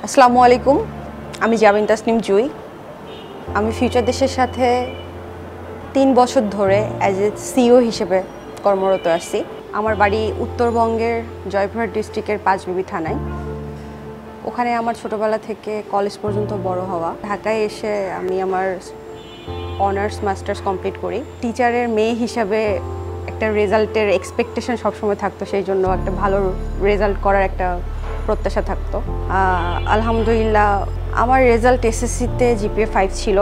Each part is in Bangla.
আসসালামু আলাইকুম, আমি জাবিন তাসনিম জুই। আমি ফিউচার দেশের সাথে 3 বছর ধরে অ্যাজ এ সিইও হিসেবে কর্মরত আছি। আমার বাড়ি উত্তরবঙ্গের জয়পুরহাট ডিস্ট্রিক্টের পাঁচবিবি থানায়। ওখানে আমার ছোটোবেলা থেকে কলেজ পর্যন্ত বড় হওয়া। ঢাকায় এসে আমি আমার অনার্স মাস্টার্স কমপ্লিট করি। টিচারের মেয়ে হিসাবে একটা রেজাল্টের এক্সপেকটেশন সবসময় থাকতো, সেই জন্য একটা ভালো রেজাল্ট করার একটা প্রত্যাশা থাকতো। আলহামদুলিল্লাহ আমার রেজাল্ট এসএসসিতে জিপিএ 5 ছিল,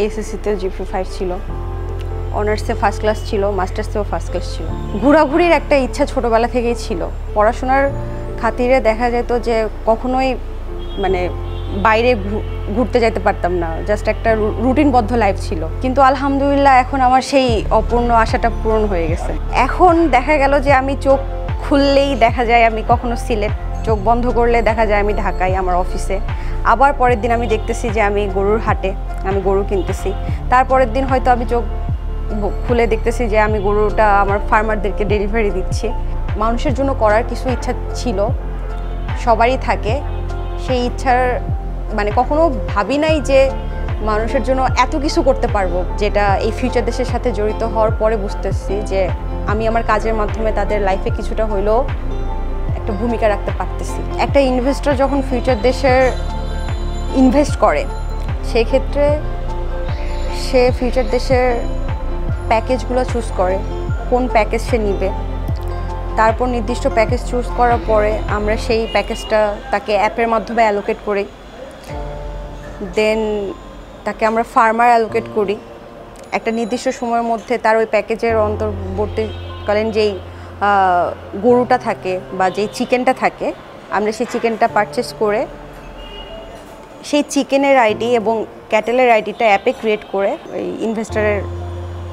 এসএসসিতেও জিপিএ 5 ছিল, অনার্সে ফার্স্ট ক্লাস ছিল, মাস্টার্সেও ফার্স্ট ক্লাস ছিল। ঘোরাঘুরির একটা ইচ্ছা ছোটোবেলা থেকেই ছিল। পড়াশোনার খাতিরে দেখা যেত যে কখনোই মানে বাইরে ঘুরতে যেতে পারতাম না, জাস্ট একটা রুটিনবদ্ধ লাইফ ছিল। কিন্তু আলহামদুলিল্লাহ এখন আমার সেই অপূর্ণ আশাটা পূরণ হয়ে গেছে। এখন দেখা গেল যে আমি চোখ খুললেই দেখা যায় আমি কখনো সিলেট, চোখ বন্ধ করলে দেখা যায় আমি ঢাকায় আমার অফিসে, আবার পরের দিন আমি দেখতেছি যে আমি গরুর হাটে আমি গরু কিনতেছি, তারপরের দিন হয়তো আমি চোখ খুলে দেখতেছি যে আমি গরুটা আমার ফার্মারদেরকে ডেলিভারি দিচ্ছি। মানুষের জন্য করার কিছু ইচ্ছা ছিল, সবারই থাকে। সেই ইচ্ছার মানে কখনো ভাবি নাই যে মানুষের জন্য এত কিছু করতে পারবো, যেটা এই ফিউচার দেশের সাথে জড়িত হওয়ার পরে বুঝতেছি যে আমি আমার কাজের মাধ্যমে তাদের লাইফে কিছুটা হইলেও একটা ভূমিকা রাখতে পারতেছি। একটা ইনভেস্টর যখন ফিউচার দেশের ইনভেস্ট করে, সেই ক্ষেত্রে সে ফিউচার দেশের প্যাকেজগুলো চুজ করে, কোন প্যাকেজ সে নিবে। তারপর নির্দিষ্ট প্যাকেজ চুজ করার পরে আমরা সেই প্যাকেজটা তাকে অ্যাপের মাধ্যমে অ্যালোকেট করি, দেন তাকে আমরা ফার্মার অ্যালোকেট করি। একটা নির্দিষ্ট সময়ের মধ্যে তার ওই প্যাকেজের অন্তর্বর্তীকালীন যেই গরুটা থাকে বা যেই চিকেনটা থাকে, আমরা সেই চিকেনটা পারচেস করে সেই চিকেনের আইডি এবং ক্যাটেলের আইডিটা অ্যাপে ক্রিয়েট করে ওই ইনভেস্টরের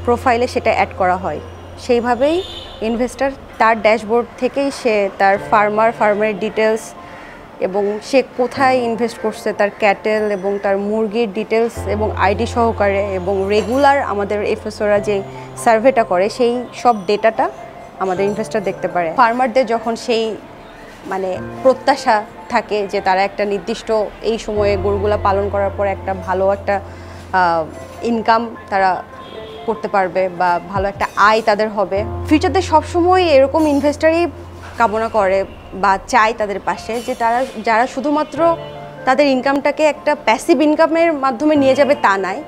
প্রোফাইলে সেটা অ্যাড করা হয়। সেইভাবেই ইনভেস্টর তার ড্যাশবোর্ড থেকেই সে তার ফার্মারের ডিটেলস এবং সে কোথায় ইনভেস্ট করছে, তার ক্যাটেল এবং তার মুরগির ডিটেলস এবং আইডি সহকারে এবং রেগুলার আমাদের এফএসওরা যে সার্ভেটা করে সেই সব ডেটাটা আমাদের ইনভেস্টর দেখতে পারে। ফার্মারদের যখন সেই মানে প্রত্যাশা থাকে যে তারা একটা নির্দিষ্ট এই সময়ে গরুগুলা পালন করার পর একটা ভালো একটা ইনকাম তারা করতে পারবে বা ভালো একটা আয় তাদের হবে, ফিউচারদের সবসময় এরকম ইনভেস্টরই কামনা করে বা চায় তাদের পাশে, যে যারা শুধুমাত্র তাদের ইনকামটাকে একটা প্যাসিভ ইনকামের মাধ্যমে নিয়ে যাবে তা নয়,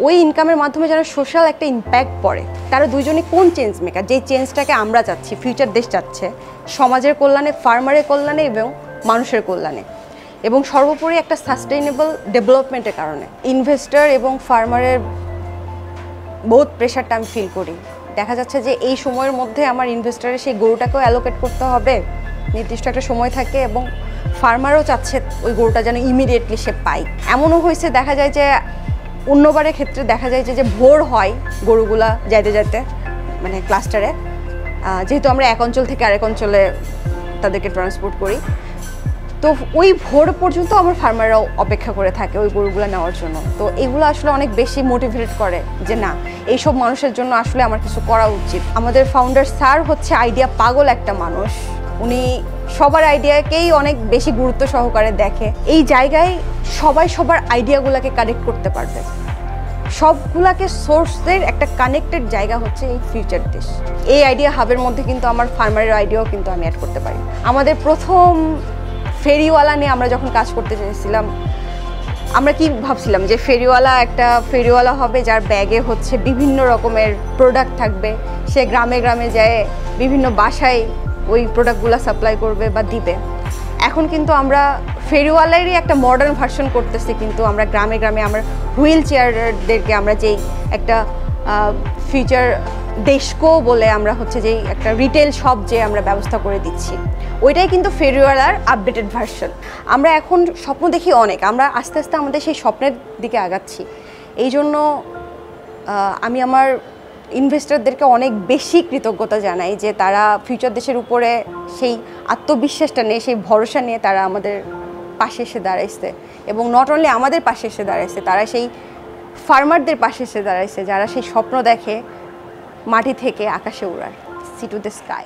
ওই ইনকামের মাধ্যমে যারা সোশ্যাল একটা ইম্প্যাক্ট পড়ে, তারা দুইজনই কোন চেঞ্জ মেকার, যেই চেঞ্জটাকে আমরা চাচ্ছি, ফিউচার দেশ চাচ্ছে সমাজের কল্যাণে, ফার্মারের কল্যাণে এবং মানুষের কল্যাণে, এবং সর্বোপরি একটা সাস্টেইনেবল ডেভেলপমেন্টের কারণে। ইনভেস্টর এবং ফার্মারের বহুত প্রেশারটা আমি ফিল করি। দেখা যাচ্ছে যে এই সময়ের মধ্যে আমার ইনভেস্টরের সেই গরুটাকেও অ্যালোকেট করতে হবে, নির্দিষ্ট একটা সময় থাকে, এবং ফার্মারও চাচ্ছে ওই গরুটা যেন ইমিডিয়েটলি সে পায়। এমনও হয়েছে দেখা যায় যে অন্যবারের ক্ষেত্রে দেখা যায় যে ভোর হয় গরুগুলা যাইতে যাইতে মানে ক্লাস্টারে, যেহেতু আমরা এক অঞ্চল থেকে আরেক অঞ্চলে তাদেরকে ট্রান্সপোর্ট করি, তো ওই ভোর পর্যন্ত আমার ফার্মাররাও অপেক্ষা করে থাকে ওই গরুগুলো নেওয়ার জন্য। তো এগুলো আসলে অনেক বেশি মোটিভেট করে যে না, এইসব মানুষের জন্য আসলে আমার কিছু করা উচিত। আমাদের ফাউন্ডার স্যার হচ্ছে আইডিয়া পাগল একটা মানুষ, উনি সবার আইডিয়াকেই অনেক বেশি গুরুত্ব সহকারে দেখে। এই জায়গায় সবাই সবার আইডিয়াগুলোকে কানেক্ট করতে পারবে, সবগুলাকে সোর্সের একটা কানেক্টেড জায়গা হচ্ছে এই ফিউচার দেশ। এই আইডিয়া হাবের মধ্যে কিন্তু আমার ফার্মারের আইডিয়াও কিন্তু আমি অ্যাড করতে পারি। আমাদের প্রথম ফেরিওয়ালা নিয়ে আমরা যখন কাজ করতে চেয়েছিলাম, আমরা কি ভাবছিলাম যে ফেরিওয়ালা হবে যার ব্যাগে হচ্ছে বিভিন্ন রকমের প্রোডাক্ট থাকবে, সে গ্রামে গ্রামে যায় বিভিন্ন বাসায় ওই প্রোডাক্টগুলো সাপ্লাই করবে বা দিবে। এখন কিন্তু আমরা ফেরিওয়ালারই একটা মডার্ন ভার্সন করতেছি, কিন্তু আমরা গ্রামে গ্রামে আমরা হুইল চেয়ারদেরকে আমরা যেই একটা ফিউচার দেশকো বলে আমরা হচ্ছে যেই একটা রিটেল শপ যে আমরা ব্যবস্থা করে দিচ্ছি, ওইটাই কিন্তু ফেরিওয়ালার আপডেটেড ভার্সন। আমরা এখন স্বপ্ন দেখি অনেক, আমরা আস্তে আস্তে আমাদের সেই স্বপ্নের দিকে আগাচ্ছি। এই জন্য আমি আমার ইনভেস্টরদেরকে অনেক বেশি কৃতজ্ঞতা জানাই যে তারা ফিউচার দেশের উপরে সেই আত্মবিশ্বাসটা নিয়ে, সেই ভরসা নিয়ে তারা আমাদের পাশে এসে দাঁড়াইছে, এবং নট অনলি আমাদের পাশে এসে দাঁড়াইছে, তারা সেই ফার্মারদের পাশে এসে দাঁড়াইছে যারা সেই স্বপ্ন দেখে মাটি থেকে আকাশে উড়ার, সি টু দ্য স্কাই।